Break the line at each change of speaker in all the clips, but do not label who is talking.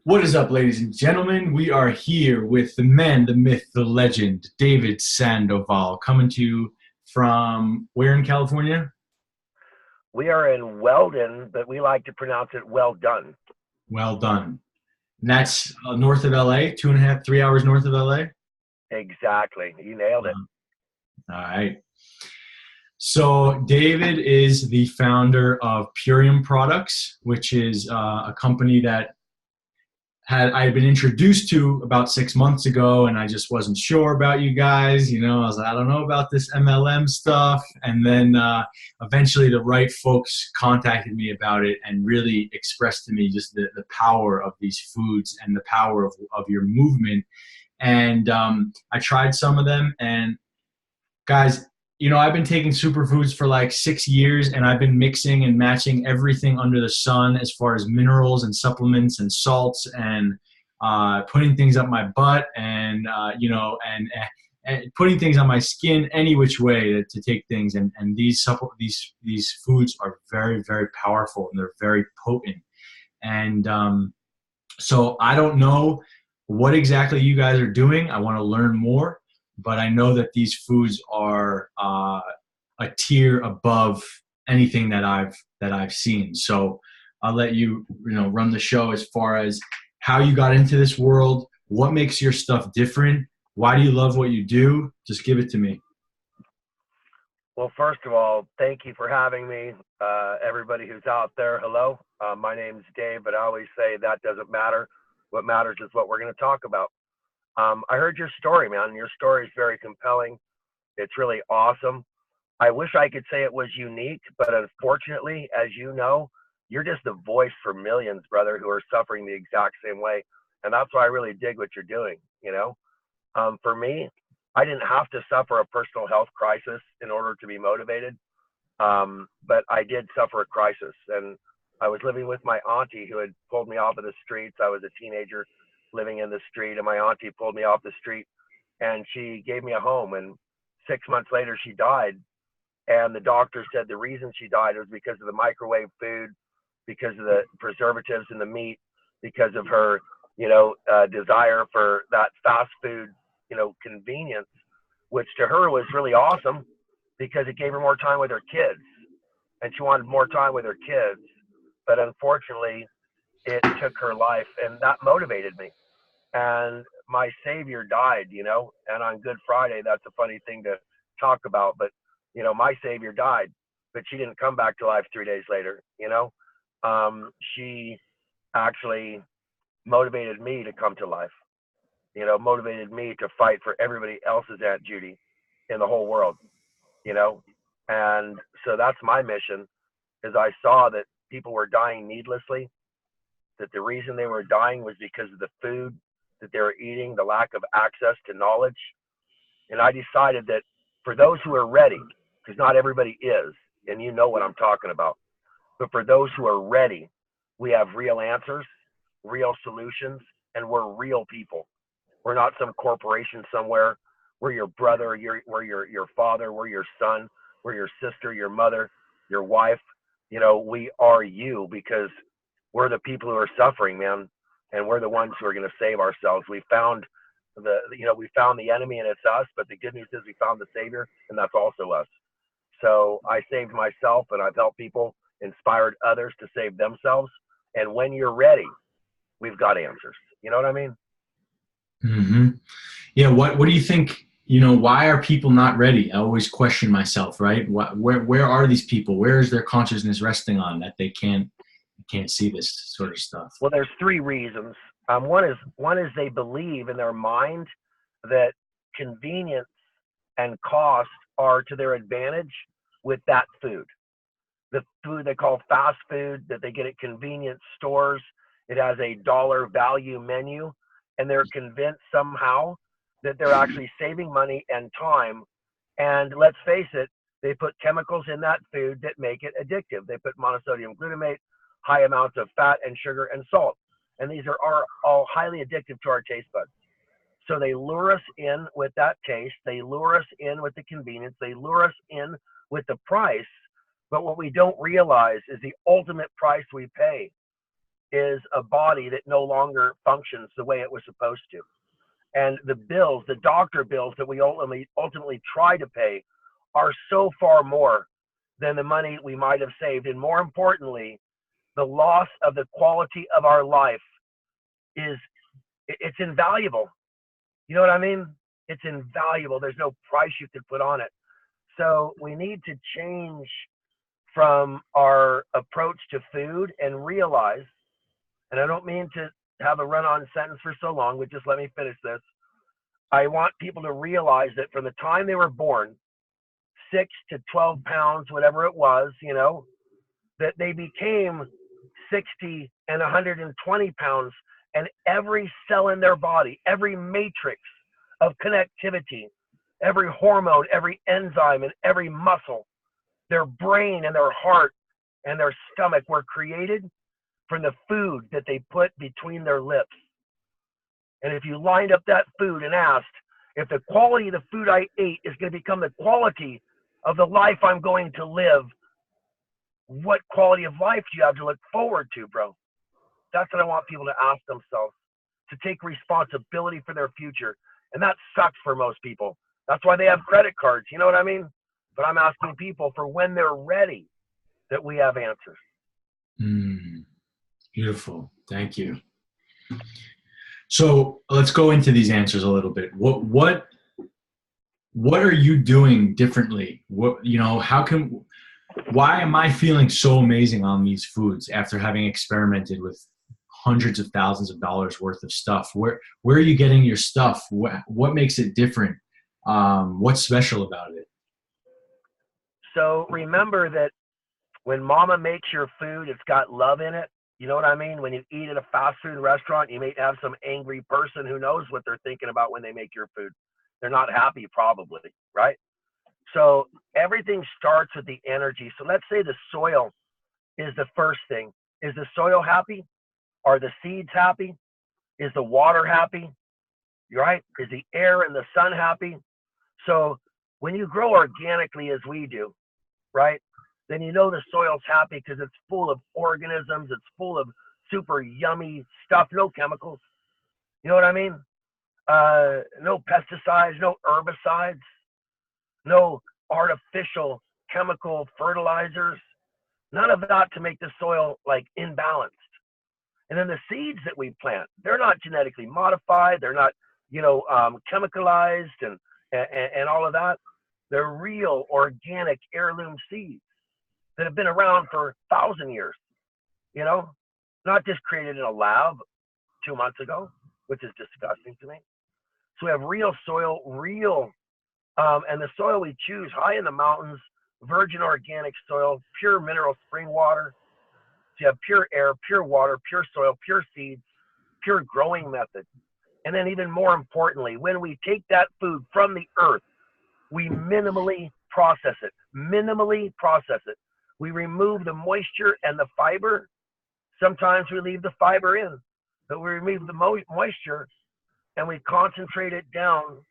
What is up, ladies and gentlemen? We are here with the man, the myth, the legend, David Sandoval, coming to you from where in California?
We are in Weldon, but we like to pronounce it well done.
Well done. And that's north of LA, 2.5, 3 hours north of LA.
Exactly. You nailed it.
All right. So, David is the founder of Purium Products, which is a company that I had been introduced to about 6 months ago, and I just wasn't sure about you guys. I was like, I don't know about this MLM stuff. And then eventually the right folks contacted me about it and really expressed to me just the power of these foods and the power of your movement. And I tried some of them, and guys, I've been taking superfoods for like 6 years, and I've been mixing and matching everything under the sun as far as minerals and supplements and salts and putting things up my butt and, and putting things on my skin any which way to take things. And these foods are very, very powerful, and they're very potent. And so I don't know what exactly you guys are doing. I want to learn more, but I know that these foods are a tier above anything that I've seen. So I'll let you run the show as far as how you got into this world, what makes your stuff different, why do you love what you do? Just give it to me.
Well, first of all, thank you for having me. Everybody who's out there, hello. My name's Dave, but I always say that doesn't matter. What matters is what we're going to talk about. I heard your story, man. Your story is very compelling. It's really awesome. I wish I could say it was unique, but unfortunately, as you know, you're just the voice for millions, brother, who are suffering the exact same way. And that's why I really dig what you're doing. For me, I didn't have to suffer a personal health crisis in order to be motivated. But I did suffer a crisis, and I was living with my auntie who had pulled me off of the streets. I was a teenager living in the street, and my auntie pulled me off the street, and she gave me a home. And 6 months later, she died. And the doctor said the reason she died was because of the microwave food, because of the preservatives in the meat, because of her, desire for that fast food, convenience, which to her was really awesome because it gave her more time with her kids, and she wanted more time with her kids. But unfortunately, it took her life, and that motivated me. And my savior died, and on Good Friday, that's a funny thing to talk about, but my savior died, but she didn't come back to life 3 days later. She actually motivated me to come to life, motivated me to fight for everybody else's Aunt Judy in the whole world, you know and so that's my mission. Is I saw that people were dying needlessly, that the reason they were dying was because of the food that they were eating, the lack of access to knowledge. And I decided that for those who are ready, because not everybody is, and you know what I'm talking about, but for those who are ready, we have real answers, real solutions, and we're real people. We're not some corporation somewhere. We're your brother, we're your father, we're your son, we're your sister, your mother, your wife. We are you, because we're the people who are suffering, man, and we're the ones who are going to save ourselves. We found the enemy, and it's us, but the good news is we found the savior, and that's also us. So I saved myself, and I've helped people, inspired others to save themselves. And when you're ready, we've got answers. You know what I mean?
Hmm. Yeah. What do you think? Why are people not ready? I always question myself, right? Where are these people? Where is their consciousness resting on that they can't see this sort of stuff?
Well, there's three reasons. One is they believe in their mind that convenience and cost are to their advantage with that food. The food they call fast food that they get at convenience stores, it has a dollar value menu, and they're convinced somehow that they're actually saving money and time. And let's face it, they put chemicals in that food that make it addictive. They put monosodium glutamate, high amounts of fat and sugar and salt. And these are all highly addictive to our taste buds. So they lure us in with that taste. They lure us in with the convenience. They lure us in with the price. But what we don't realize is the ultimate price we pay is a body that no longer functions the way it was supposed to. And the bills, the doctor bills that we ultimately try to pay are so far more than the money we might have saved. And more importantly, the loss of the quality of our life it's invaluable. You know what I mean? It's invaluable. There's no price you could put on it. So we need to change from our approach to food and realize, and I don't mean to have a run-on sentence for so long, but just let me finish this. I want people to realize that from the time they were born, 6 to 12 pounds, whatever it was, you know, that they became 60 and 120 pounds, and every cell in their body, every matrix of connectivity, every hormone, every enzyme, and every muscle, their brain and their heart and their stomach were created from the food that they put between their lips. And if you lined up that food and asked if the quality of the food I ate is going to become the quality of the life I'm going to live, what quality of life do you have to look forward to, bro? That's what I want people to ask themselves, to take responsibility for their future. And that sucks for most people. That's why they have credit cards. You know what I mean? But I'm asking people for when they're ready that we have answers.
Beautiful. Thank you. So let's go into these answers a little bit. What are you doing differently? Why am I feeling so amazing on these foods after having experimented with hundreds of thousands of dollars worth of stuff? Where are you getting your stuff? What makes it different? What's special about it?
So remember that when mama makes your food, it's got love in it. You know what I mean? When you eat at a fast food restaurant, you may have some angry person who knows what they're thinking about when they make your food. They're not happy, probably, right? So everything starts with the energy. So let's say the soil is the first thing. Is the soil happy? Are the seeds happy? Is the water happy? Right? Is the air and the sun happy? So when you grow organically as we do, right, then you know the soil's happy because it's full of organisms. It's full of super yummy stuff, no chemicals. You know what I mean? No pesticides, no herbicides, no artificial chemical fertilizers, none of that to make the soil like imbalanced. And then the seeds that we plant, they're not genetically modified. They're not, chemicalized and all of that. They're real organic heirloom seeds that have been around for 1,000 years, not just created in a lab 2 months ago, which is disgusting to me. So we have real soil, and the soil we choose high in the mountains, virgin organic soil, pure mineral spring water. So you have pure air, pure water, pure soil, pure seeds, pure growing method. And then even more importantly, when we take that food from the earth, we minimally process it. We remove the moisture and the fiber. Sometimes we leave the fiber in, but we remove the moisture and we concentrate it down.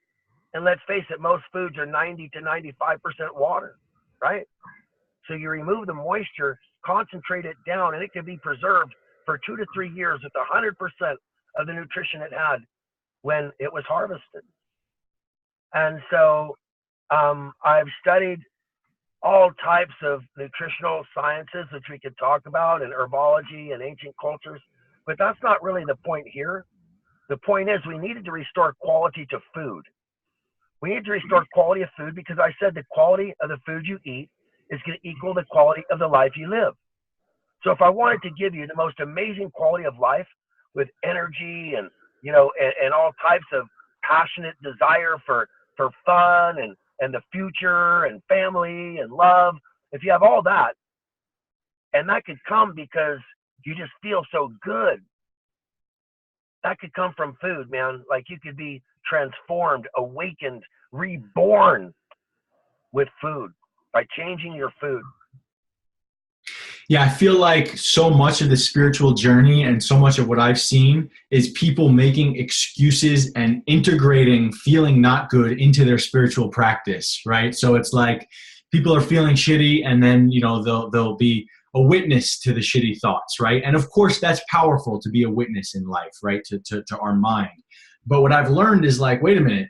And let's face it, most foods are 90 to 95% water, right? So you remove the moisture, concentrate it down, and it can be preserved for 2 to 3 years with 100% of the nutrition it had when it was harvested. And so I've studied all types of nutritional sciences, which we could talk about, and herbology and ancient cultures, but that's not really the point here. The point is we needed to restore quality to food. We need to restore quality of food because I said the quality of the food you eat is going to equal the quality of the life you live. So if I wanted to give you the most amazing quality of life with energy and, and all types of passionate desire for fun and the future and family and love, if you have all that, and that could come because you just feel so good, that could come from food, man. Like you could be transformed, awakened, reborn with food by changing your food.
Yeah, I feel like so much of the spiritual journey and so much of what I've seen is people making excuses and integrating feeling not good into their spiritual practice, right? So it's like people are feeling shitty and then, they'll be a witness to the shitty thoughts, right? And of course, that's powerful to be a witness in life, right? To our mind. But what I've learned is like, wait a minute,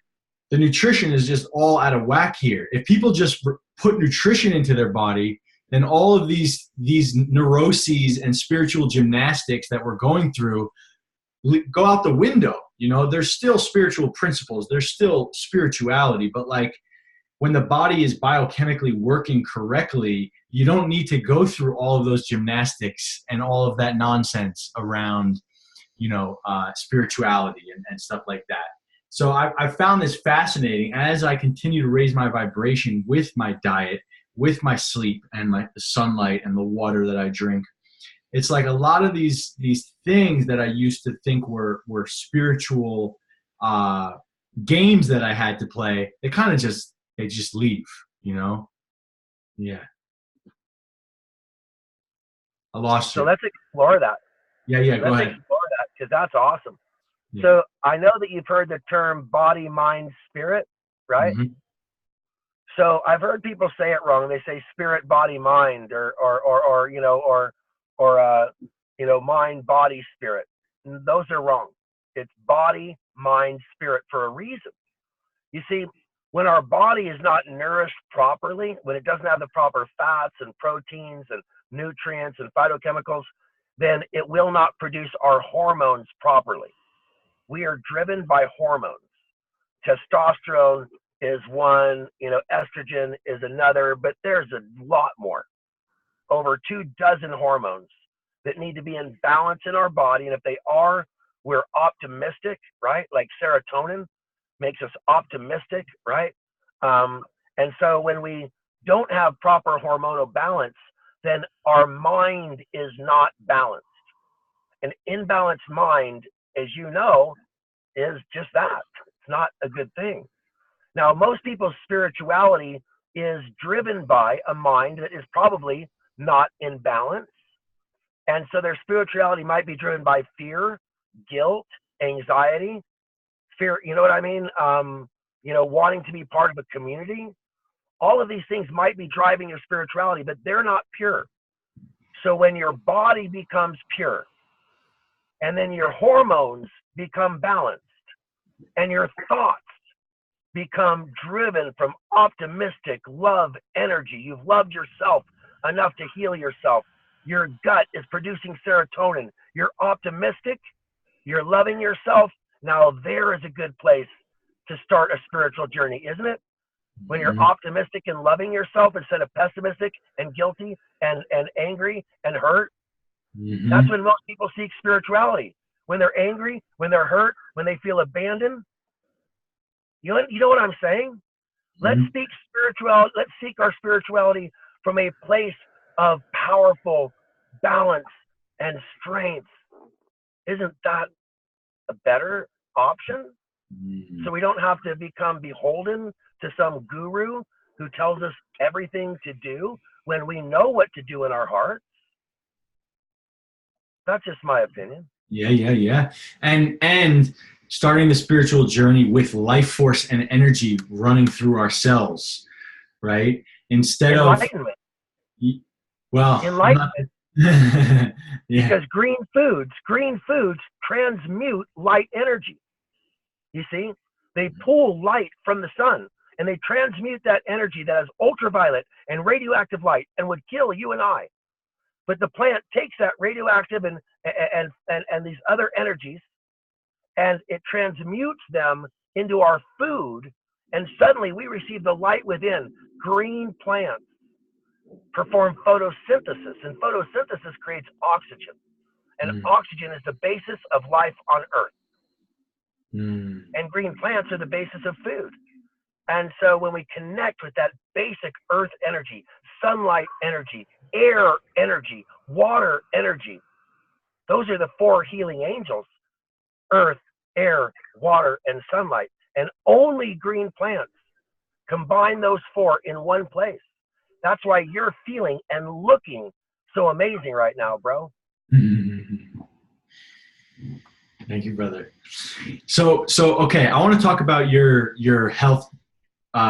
the nutrition is just all out of whack here. If people just put nutrition into their body, then all of these neuroses and spiritual gymnastics that we're going through go out the window. You know, there's still spiritual principles, there's still spirituality, but like when the body is biochemically working correctly, you don't need to go through all of those gymnastics and all of that nonsense around, you know, spirituality and stuff like that. So I found this fascinating as I continue to raise my vibration with my diet, with my sleep, and like the sunlight and the water that I drink. It's like a lot of these things that I used to think were spiritual games that I had to play. They kind of just leave, you know? Yeah. I lost you.
So let's explore that.
Yeah, go ahead.
Let's explore that because that's awesome.
Yeah.
So I know that you've heard the term body, mind, spirit, right?
Mm-hmm.
So I've heard people say it wrong. They say spirit, body, mind, or mind, body, spirit. And those are wrong. It's body, mind, spirit for a reason. You see, when our body is not nourished properly, when it doesn't have the proper fats and proteins and nutrients and phytochemicals, then it will not produce our hormones properly. We are driven by hormones. Testosterone is one, estrogen is another, but there's a lot more. Over 24 hormones that need to be in balance in our body. And if they are, we're optimistic, right? Like serotonin makes us optimistic, right? And so when we don't have proper hormonal balance, then our mind is not balanced. An imbalanced mind, as you know, is just that. It's not a good thing. Now, most people's spirituality is driven by a mind that is probably not in balance. And so their spirituality might be driven by fear, guilt, anxiety, fear, you know what I mean? Wanting to be part of a community. All of these things might be driving your spirituality, but they're not pure. So when your body becomes pure, and then your hormones become balanced, and your thoughts become driven from optimistic love energy, you've loved yourself enough to heal yourself, your gut is producing serotonin, you're optimistic, you're loving yourself. Now there is a good place to start a spiritual journey, isn't it? When you're optimistic and loving yourself instead of pessimistic and guilty and angry and hurt. Mm-hmm. That's when most people seek spirituality. When they're angry, when they're hurt, when they feel abandoned. You know what I'm saying? Let's seek spirituality. Let's seek our spirituality from a place of powerful balance and strength. Isn't that a better option? So we don't have to become beholden to some guru who tells us everything to do when we know what to do in our hearts. That's just my opinion.
Yeah. And starting the spiritual journey with life force and energy running through our cells, right? Instead
enlightenment. Enlightenment.
Yeah.
Because green foods transmute light energy. You see, they pull light from the sun and they transmute that energy that has ultraviolet and radioactive light and would kill you and I. But the plant takes that radioactive and these other energies and it transmutes them into our food, and suddenly we receive the light within. Green plants perform photosynthesis, and photosynthesis creates oxygen. And oxygen is the basis of life on Earth. And green plants are the basis of food. And so when we connect with that basic earth energy, sunlight energy, air energy, water energy, those are the four healing angels: earth, air, water, and sunlight. And only green plants combine those four in one place. That's why you're feeling and looking so amazing right now, bro.
Thank you, brother. So okay, I want to talk about your health,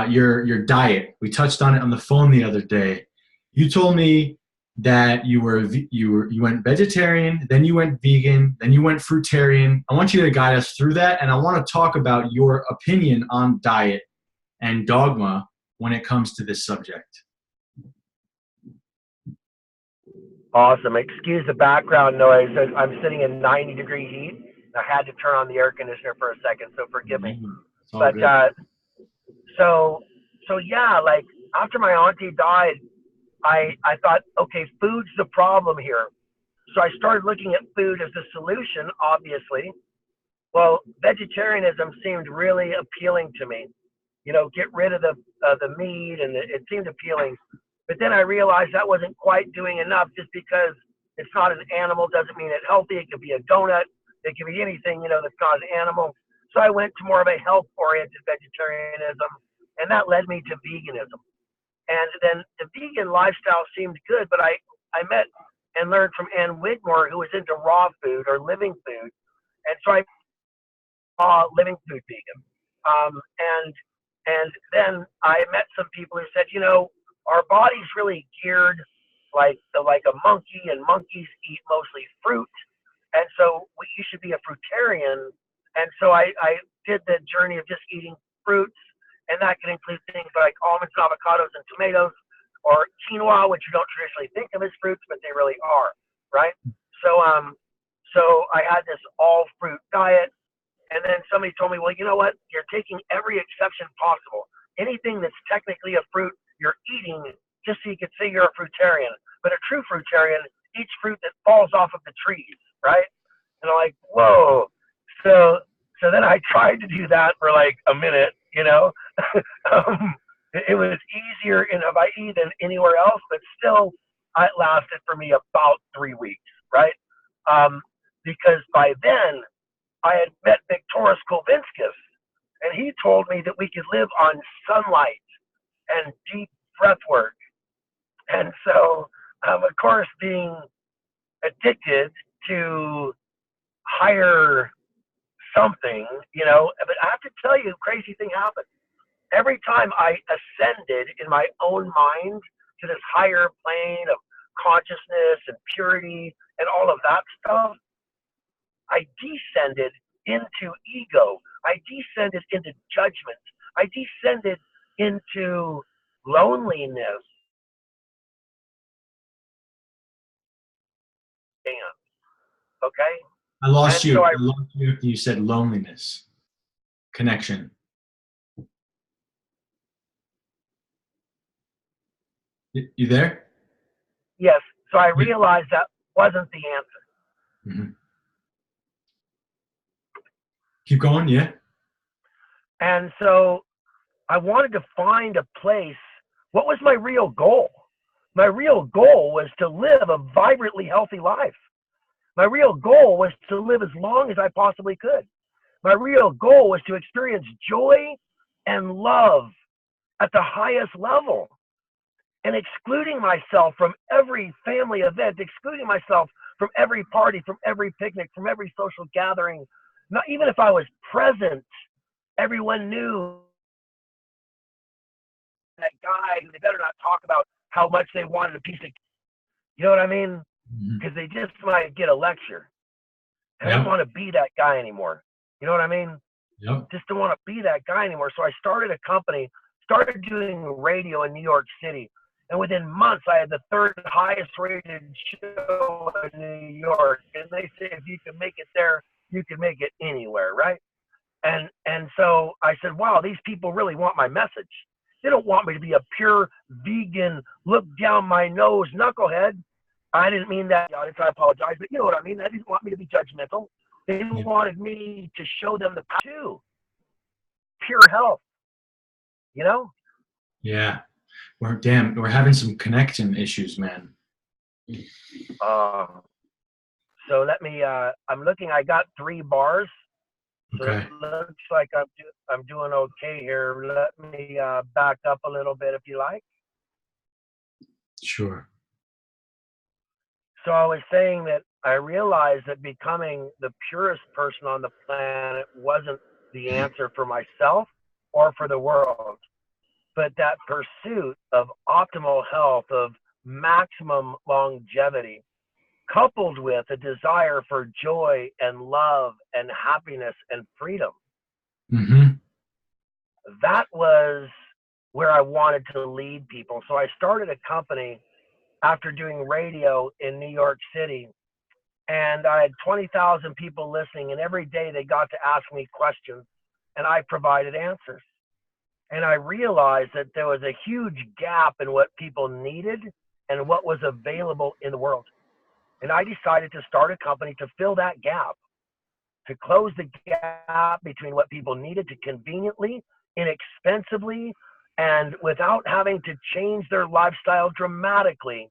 your diet. We touched on it on the phone the other day. You told me that you went vegetarian, then you went vegan, then you went fruitarian. I want you to guide us through that, and I want to talk about your opinion on diet and dogma when it comes to this subject.
Awesome. Excuse the background noise. I'm sitting in 90-degree heat. I had to turn on the air conditioner for a second, so forgive me.
It's all
But
good.
so yeah, like after my auntie died, I thought, okay, food's the problem here. So I started looking at food as the solution, obviously. Well, vegetarianism seemed really appealing to me. You know, get rid of the meat, and it seemed appealing. But then I realized that wasn't quite doing enough. Just because it's not an animal doesn't mean it's healthy. It could be a donut. It could be anything, you know, that's not an animal. So I went to more of a health-oriented vegetarianism, and that led me to veganism. And then the vegan lifestyle seemed good, but I met and learned from Ann Wigmore, who was into raw food or living food. And so I living food vegan. And then I met some people who said, you know, our body's really geared like a monkey, and monkeys eat mostly fruit, and so you should be a fruitarian. And so I did the journey of just eating fruits, and that can include things like almonds, avocados, and tomatoes, or quinoa, which you don't traditionally think of as fruits, but they really are, right? So I had this all fruit diet. And then somebody told me, well, you know what? You're taking every exception possible. Anything that's technically a fruit, you're eating just so you could say you're a fruitarian. But a true fruitarian eats fruit that falls off of the trees, right? And I'm like, whoa. So then I tried to do that for like a minute, you know. It was easier in Hawaii than anywhere else, but still, it lasted for me about 3 weeks, right? Because by then, I had met Victoras Kulvinskas, and he told me that we could live on sunlight and deep breath work. And so, of course, being addicted to higher something, you know, but I have to tell you, crazy thing happened. Every time I ascended in my own mind to this higher plane of consciousness and purity and all of that stuff, I descended into ego. I descended into judgment. I descended into loneliness. Okay?
I lost
And
you.
so
I lost you after you said loneliness. Connection. You there?
yes, so I
Yeah.
realized that wasn't the answer.
Mm-hmm. Keep going. Yeah.
And so I wanted to find a place. What was my real goal? My real goal was to live a vibrantly healthy life. My real goal was to live as long as I possibly could. My real goal was to experience joy and love at the highest level, and excluding myself from every family event, excluding myself from every party, from every picnic, from every social gathering. Not even if I was present, everyone knew that guy who they better not talk about how much they wanted a piece of, you know what I mean?
Mm-hmm.
Because they just might get a lecture. I didn't
Yeah.
want to be that guy anymore. You know what I mean?
Yep.
Just don't want to be that guy anymore. So I started a company, started doing radio in New York City. And within months, I had the third highest rated show in New York. And they say, if you can make it there, you can make it anywhere, right? And so I said, wow, these people really want my message. They don't want me to be a pure vegan, look down my nose knucklehead. I didn't mean that, audience. I apologize, but you know what I mean. They didn't want me to be judgmental. They
Yeah.
wanted me to show them the path to pure health, you know?
Yeah. We're having some connection issues, man.
Uh, so let me, I'm looking, I got 3 bars. So
Okay.
it looks like I'm doing okay here. Let me back up a little bit if you like.
Sure.
So I was saying that I realized that becoming the purest person on the planet wasn't the answer for myself or for the world, but that pursuit of optimal health, of maximum longevity, coupled with a desire for joy and love and happiness and freedom.
Mm-hmm.
That was where I wanted to lead people. So I started a company after doing radio in New York City, and I had 20,000 people listening, and every day they got to ask me questions, and I provided answers. And I realized that there was a huge gap in what people needed and what was available in the world. And I decided to start a company to fill that gap, to close the gap between what people needed to conveniently, inexpensively, and without having to change their lifestyle dramatically,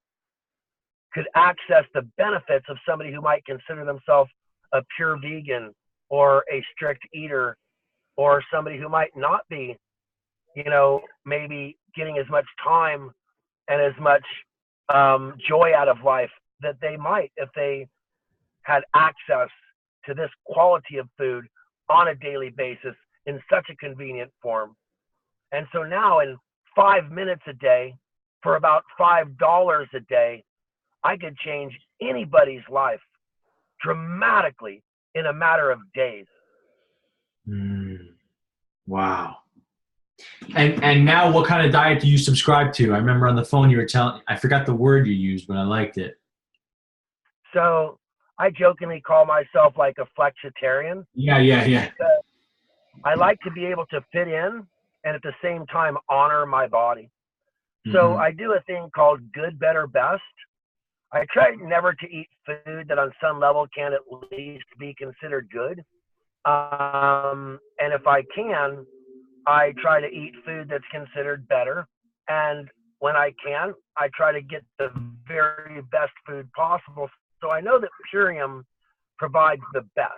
could access the benefits of somebody who might consider themselves a pure vegan or a strict eater, or somebody who might not be, maybe getting as much time and as much joy out of life that they might if they had access to this quality of food on a daily basis in such a convenient form. And so now in 5 minutes a day, for about $5 a day, I could change anybody's life dramatically in a matter of days.
Wow. And now what kind of diet do you subscribe to? I remember on the phone you were telling, I forgot the word you used, but I liked it.
So I jokingly call myself like a flexitarian.
Yeah.
I like to be able to fit in and at the same time honor my body.
Mm-hmm.
So I do a thing called good, better, best. I try never to eat food that on some level can at least be considered good. And if I can, I try to eat food that's considered better. And when I can, I try to get the very best food possible. So I know that Purium provides the best.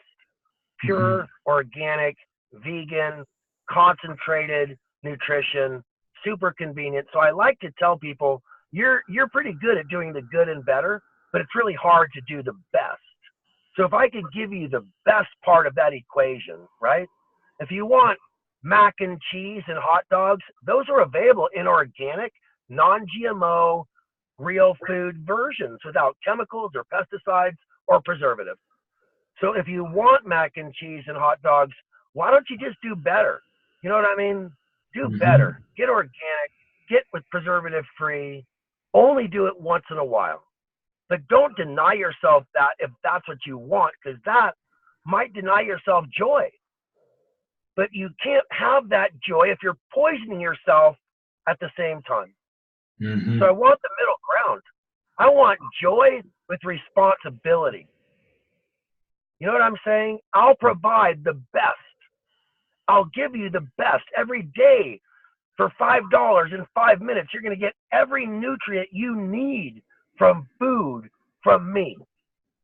Pure, organic, vegan, concentrated nutrition, super convenient. So I like to tell people, you're pretty good at doing the good and better, but it's really hard to do the best. So if I could give you the best part of that equation, right? If you want mac and cheese and hot dogs, those are available in organic, non-GMO, real food versions without chemicals or pesticides or preservatives. So if you want mac and cheese and hot dogs, why don't you just do better? You know what I mean? Do better. Get organic, get with preservative free, only do it once in a while. But don't deny yourself that if that's what you want, because that might deny yourself joy. But you can't have that joy if you're poisoning yourself at the same time. So I want the middle ground. I want joy with responsibility. You know what I'm saying? I'll provide the best. I'll give you the best every day. For $5 in 5 minutes, you're going to get every nutrient you need from food from me.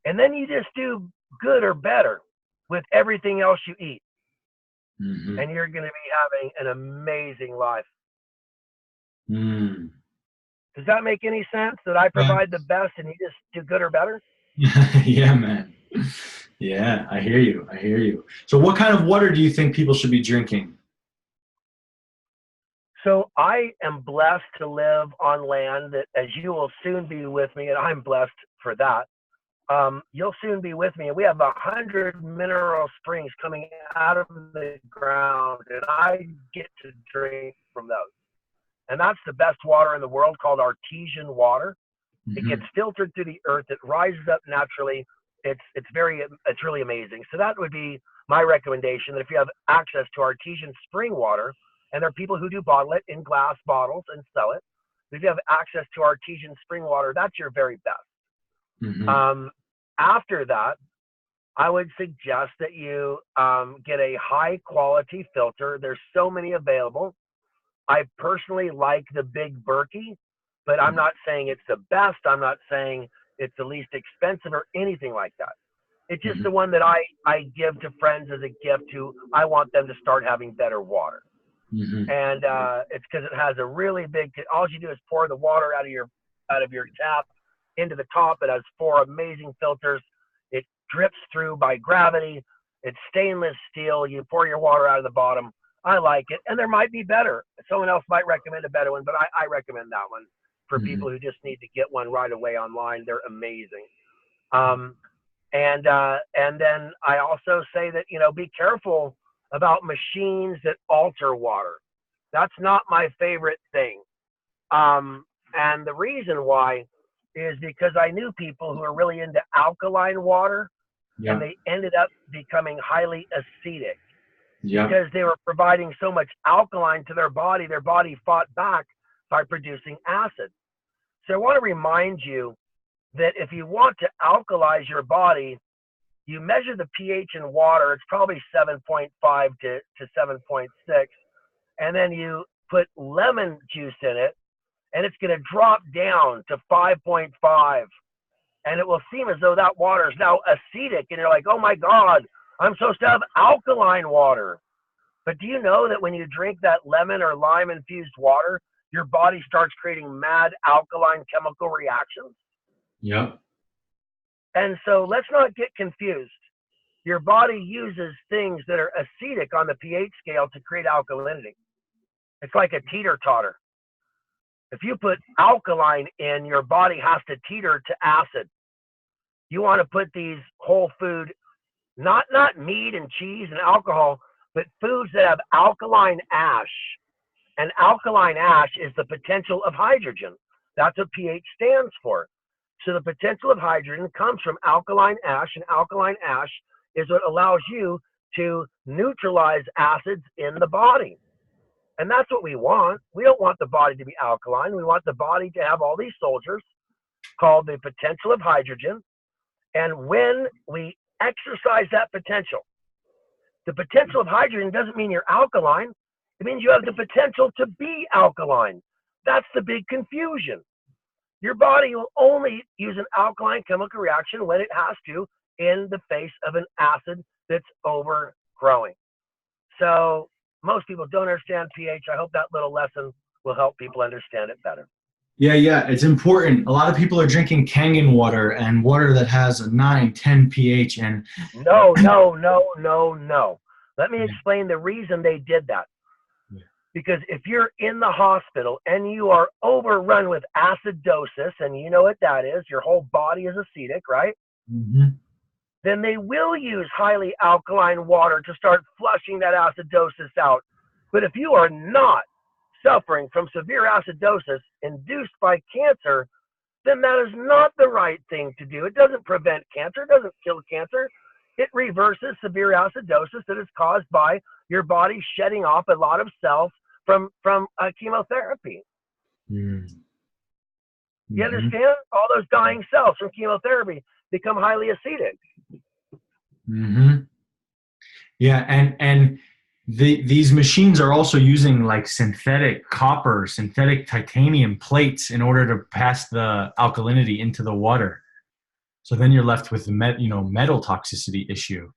And then you just do good or better with everything else you eat. And you're going to be having an amazing life. Does that make any sense? That I provide the best and you just do good or better?
Yeah, man. Yeah, I hear you. So what kind of water do you think people should be drinking?
So I am blessed to live on land that, as you will soon be with me, and I'm blessed for that. You'll soon be with me, and we have 100 mineral springs coming out of the ground, and I get to drink from those. And that's the best water in the world, called artesian water. It gets filtered through the earth. It rises up naturally. It's really amazing. So that would be my recommendation, that if you have access to artesian spring water, and there are people who do bottle it in glass bottles and sell it, but if you have access to artesian spring water, that's your very best. After that, I would suggest that you get a high quality filter. There's so many available. I personally like the Big Berkey, but I'm not saying it's the best. I'm not saying it's the least expensive or anything like that. It's just the one that I give to friends as a gift who I want them to start having better water. And it's because it has a really big, all you do is pour the water out of your tap into the top. It has 4 amazing filters. It drips through by gravity. It's stainless steel. You pour your water out of the bottom. I like it. And there might be better. Someone else might recommend a better one, but I recommend that one. for
Mhm.
people who just need to get one right away online. They're amazing. And then I also say that, be careful about machines that alter water. That's not my favorite thing. And the reason why is because I knew people who are really into alkaline water, and
Yeah.
they ended up becoming highly acidic
Yeah.
because they were providing so much alkaline to their body fought back by producing acid. So I want to remind you that if you want to alkalize your body, you measure the pH in water, it's probably 7.5 to 7.6, and then you put lemon juice in it, and it's going to drop down to 5.5. And it will seem as though that water is now acidic, and you're like, oh my God, I'm supposed to have alkaline water. But do you know that when you drink that lemon or lime infused water, your body starts creating mad alkaline chemical reactions?
Yeah.
And so let's not get confused. Your body uses things that are acidic on the pH scale to create alkalinity. It's like a teeter-totter. If you put alkaline in, your body has to teeter to acid. You want to put these whole food, not meat and cheese and alcohol, but foods that have alkaline ash. And alkaline ash is the potential of hydrogen. That's what pH stands for. So the potential of hydrogen comes from alkaline ash, and alkaline ash is what allows you to neutralize acids in the body. And that's what we want. We don't want the body to be alkaline. We want the body to have all these soldiers called the potential of hydrogen. And when we exercise that potential, the potential of hydrogen doesn't mean you're alkaline. It means you have the potential to be alkaline. That's the big confusion. Your body will only use an alkaline chemical reaction when it has to in the face of an acid that's overgrowing. So most people don't understand pH. I hope that little lesson will help people understand it better.
Yeah, it's important. A lot of people are drinking Kangen water and water that has a 9, 10 pH. And
No. Let me explain the reason they did that.
Yeah.
Because if you're in the hospital and you are overrun with acidosis, and you know what that is, your whole body is acidic, right?
Mm-hmm.
Then they will use highly alkaline water to start flushing that acidosis out. But if you are not suffering from severe acidosis induced by cancer, then that is not the right thing to do. It doesn't prevent cancer, it doesn't kill cancer. It reverses severe acidosis that is caused by your body shedding off a lot of cells from chemotherapy.
Mm-hmm.
You understand? All those dying cells from chemotherapy become highly acidic.
Mm-hmm. Yeah, and these machines are also using like synthetic copper, synthetic titanium plates in order to pass the alkalinity into the water. So then you're left with the metal toxicity issue.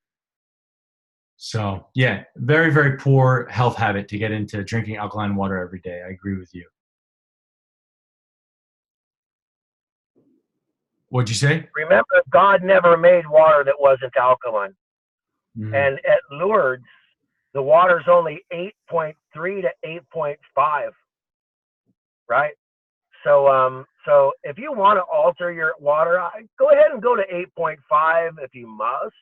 So yeah, very, very poor health habit to get into drinking alkaline water every day. I agree with you. What'd you say?
Remember, God never made water that wasn't alkaline.
Mm-hmm.
And at Lourdes, the water's only 8.3 to 8.5, right? So if you want to alter your water, go ahead and go to 8.5 if you must.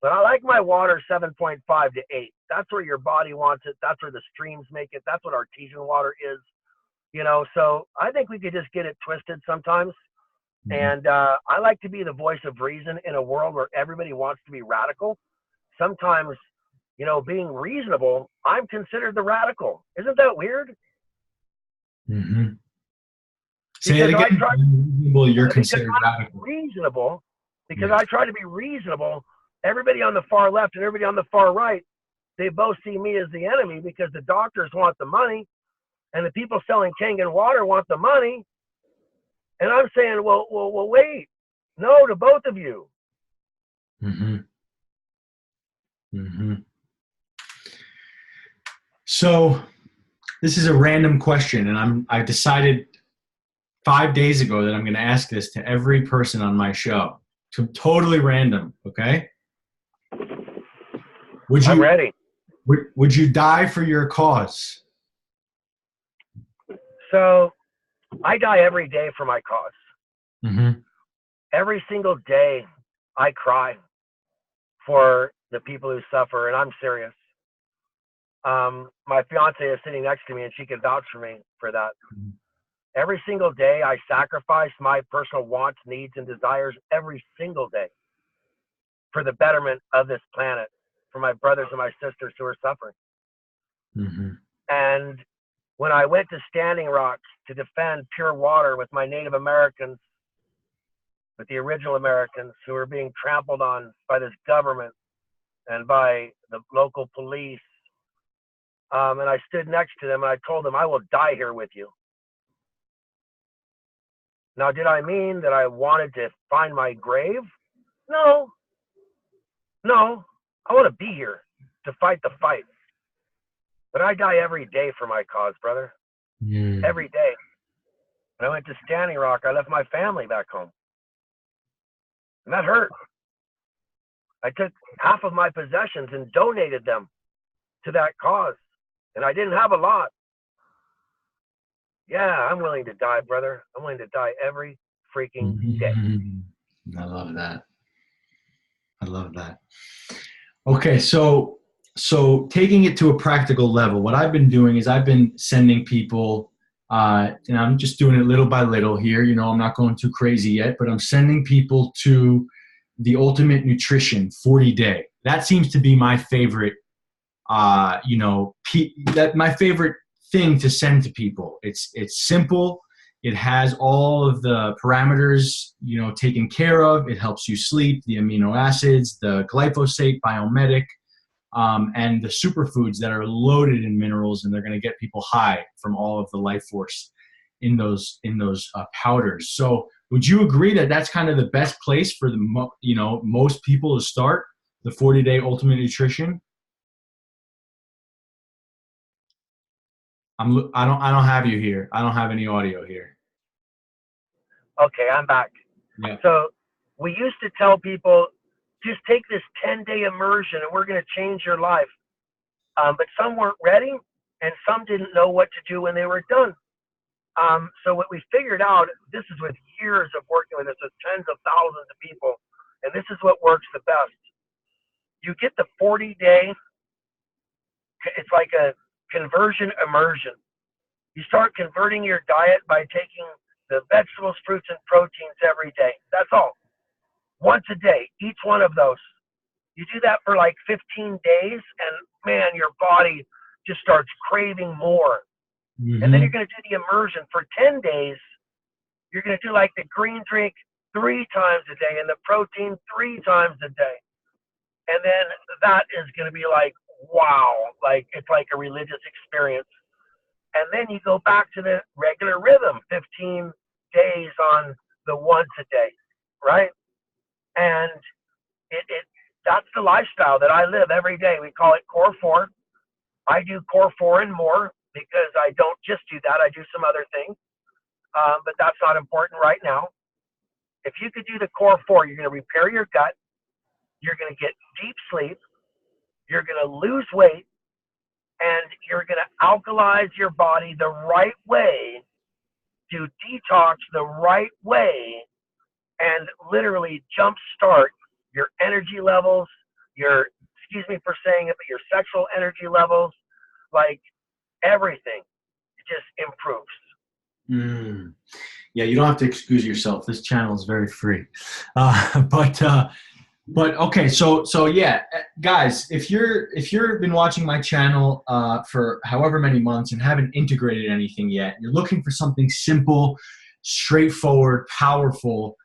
But I like my water 7.5 to 8. That's where your body wants it. That's where the streams make it. That's what artesian water is. So I think we could just get it twisted sometimes.
Mm-hmm.
And I like to be the voice of reason in a world where everybody wants to be radical. Sometimes, being reasonable, I'm considered the radical. Isn't that weird?
Mm-hmm. Say it again. You're considered radical.
Reasonable, because I try to be reasonable. Everybody on the far left and everybody on the far right, they both see me as the enemy because the doctors want the money, and the people selling Kangen water want the money. And I'm saying, well, wait, no to both of you.
Mm-hmm. Mm-hmm. So this is a random question, and I decided 5 days ago that I'm going to ask this to every person on my show. Totally random, okay?
I'm ready.
Would you die for your cause?
So I die every day for my cause.
Mm-hmm.
Every single day I cry for the people who suffer, and I'm serious. My fiance is sitting next to me, and she can vouch for me for that. Every single day I sacrifice my personal wants, needs, and desires every single day for the betterment of this planet, for my brothers and my sisters who are suffering.
Mm-hmm.
And when I went to Standing Rock to defend pure water with my Native Americans, with the original Americans who were being trampled on by this government and by the local police, and I stood next to them and I told them, I will die here with you. Now, did I mean that I wanted to find my grave? No, no. I want to be here to fight the fight. But I die every day for my cause, brother. Every day. When I went to Standing Rock, I left my family back home. And that hurt. I took half of my possessions and donated them to that cause. And I didn't have a lot. Yeah, I'm willing to die, brother. I'm willing to die every freaking day.
I love that. I love that. Okay, so taking it to a practical level, what I've been doing is I've been sending people, and I'm just doing it little by little here. You know, I'm not going too crazy yet, but I'm sending people to the Ultimate Nutrition 40-day. That seems to be my favorite, my favorite thing to send to people. It's simple. It has all of the parameters, taken care of. It helps you sleep, the amino acids, the glyphosate, biomedic, and the superfoods that are loaded in minerals, and they're going to get people high from all of the life force in those powders. So would you agree that that's kind of the best place for most people to start the 40-day Ultimate Nutrition? I don't have you here. I don't have any audio here.
Okay, I'm back.
Yeah.
So we used to tell people, just take this 10-day immersion and we're going to change your life. But some weren't ready and some didn't know what to do when they were done. So what we figured out, this is with years of working with this, with tens of thousands of people, and this is what works the best. You get the 40-day, it's like a conversion immersion. You start converting your diet by taking the vegetables, fruits, and proteins every day. That's all. Once a day, each one of those. You do that for like 15 days, and man, your body just starts craving more.
Mm-hmm.
And then you're going to do the immersion for 10 days. You're going to do like the green drink 3 times a day and the protein 3 times a day. And then that is going to be like, wow, like it's like a religious experience. And then you go back to the regular rhythm, 15 days on the once a day, right? And that's the lifestyle that I live every day. We call it Core 4. I do Core 4 and more because I don't just do that. I do some other things, but that's not important right now. If you could do the Core 4, you're going to repair your gut. You're going to get deep sleep. You're going to lose weight. And you're going to alkalize your body the right way, do detox the right way, and literally jumpstart your energy levels, excuse me for saying it, but your sexual energy levels, like everything, it just improves.
Yeah, you don't have to excuse yourself. This channel is very free. But okay, so yeah, guys, if you've been watching my channel for however many months and haven't integrated anything yet, you're looking for something simple, straightforward, powerful,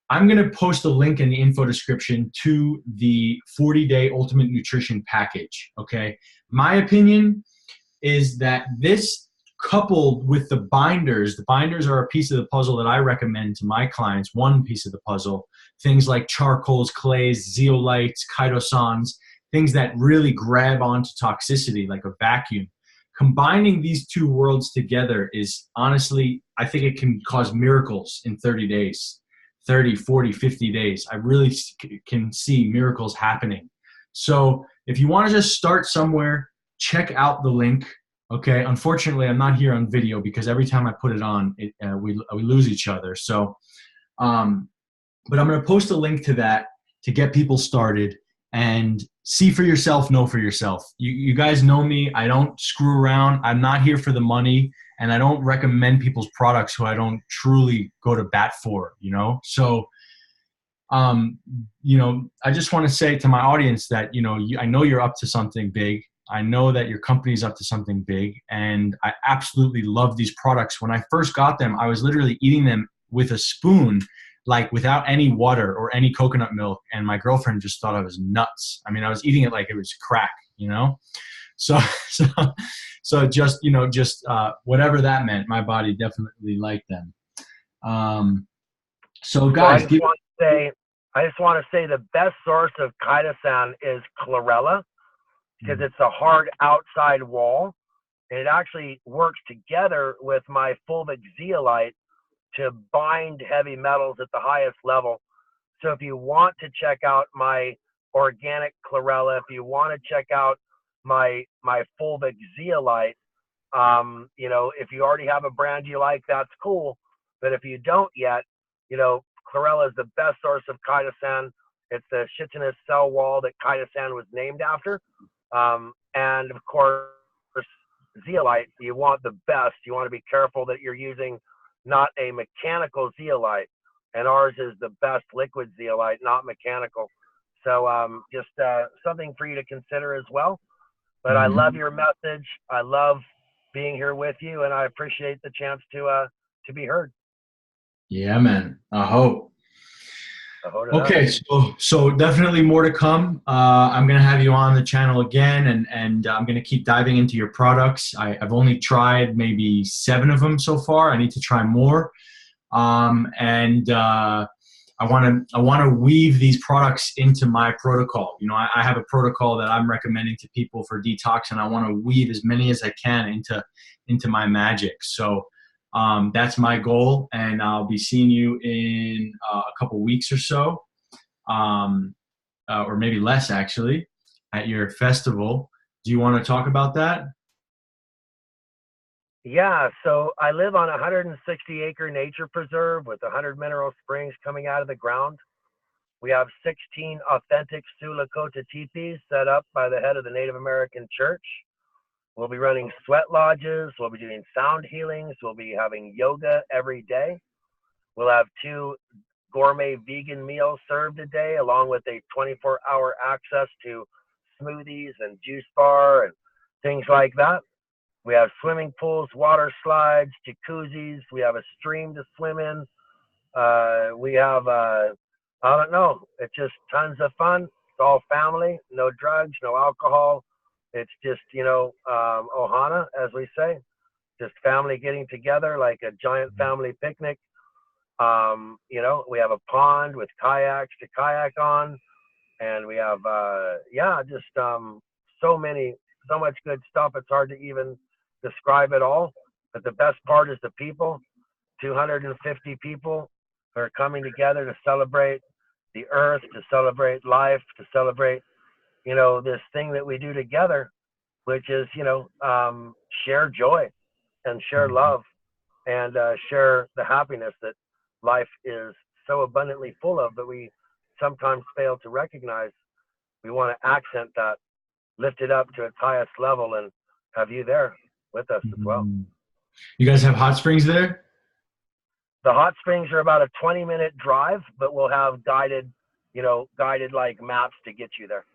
I'm going to post a link in the info description to the 40-day Ultimate Nutrition package, okay? My opinion is that this, coupled with the binders are a piece of the puzzle that I recommend to my clients, one piece of the puzzle, things like charcoals, clays, zeolites, chitosans, things that really grab onto toxicity like a vacuum. Combining these two worlds together is honestly, I think it can cause miracles in 30 days, 30, 40, 50 days. I really can see miracles happening. So if you want to just start somewhere, check out the link. Okay, unfortunately, I'm not here on video because every time I put it on, we lose each other. So, um, but I'm going to post a link to that to get people started and see for yourself, know for yourself. You guys know me. I don't screw around. I'm not here for the money, and I don't recommend people's products who I don't truly go to bat for, you know? So, um, I just want to say to my audience that, I know you're up to something big. I know that your company's up to something big, and I absolutely love these products. When I first got them, I was literally eating them with a spoon, like without any water or any coconut milk, and my girlfriend just thought I was nuts. I mean, I was eating it like it was crack, So, so, so just whatever that meant, my body definitely liked them. So
So
guys,
I just want to say the best source of chitosan is chlorella because it's a hard outside wall, and it actually works together with my fulvic zeolite to bind heavy metals at the highest level. So if you want to check out my organic chlorella, if you want to check out my fulvic zeolite, if you already have a brand you like, that's cool. But if you don't yet, chlorella is the best source of chitosan. It's the chitinous cell wall that chitosan was named after. And of course, zeolite, you want the best. You want to be careful that you're using not a mechanical zeolite. And ours is the best liquid zeolite, not mechanical. So just something for you to consider as well. But I love your message. I love being here with you, and I appreciate the chance to be heard.
Yeah, man. I hope.
I hope
Okay, so definitely more to come. I'm gonna have you on the channel again, and I'm gonna keep diving into your products. I've only tried maybe 7 of them so far. I need to try more, and I want to weave these products into my protocol. I have a protocol that I'm recommending to people for detox, and I want to weave as many as I can into my magic. So that's my goal, and I'll be seeing you in a couple weeks or so, or maybe less actually, at your festival. Do you want to talk about that?
Yeah, so I live on a 160-acre nature preserve with 100 mineral springs coming out of the ground. We have 16 authentic Sulakota teepees set up by the head of the Native American Church. We'll be running sweat lodges. We'll be doing sound healings. We'll be having yoga every day. We'll have 2 gourmet vegan meals served a day, along with a 24-hour access to smoothies and juice bar and things like that. We have swimming pools, water slides, jacuzzis. We have a stream to swim in. We have, I don't know, it's just tons of fun. It's all family, no drugs, no alcohol. It's just, ohana, as we say, just family getting together like a giant family picnic. We have a pond with kayaks to kayak on. And we have, so much good stuff. It's hard to even describe it all. But the best part is the people, 250 people who are coming together to celebrate the earth, to celebrate life, to celebrate, this thing that we do together, which is, share joy and share love and share the happiness that life is so abundantly full of that we sometimes fail to recognize. We want to accent that, lift it up to its highest level, and have you there with us as well.
You guys have hot springs there?
The hot springs are about a 20-minute drive, but we'll have guided like maps to get you there.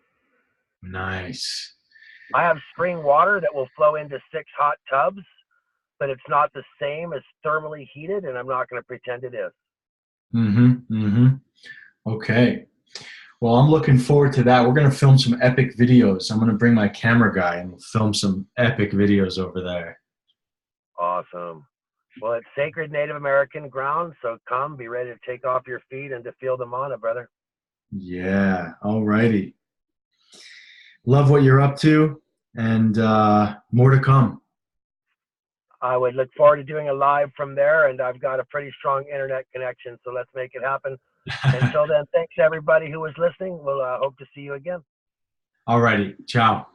Nice.
I have spring water that will flow into 6 hot tubs, but it's not the same as thermally heated, and I'm not going to pretend it is.
Okay. Well, I'm looking forward to that. We're going to film some epic videos. I'm going to bring my camera guy and we'll film some epic videos over there.
Awesome. Well, it's sacred Native American ground, so come, be ready to take off your feet and to feel the mana, brother.
Yeah. All righty. Love what you're up to, and more to come.
I would look forward to doing a live from there, and I've got a pretty strong internet connection, so let's make it happen. Until then, thanks everybody who was listening. We'll hope to see you again.
All righty. Ciao.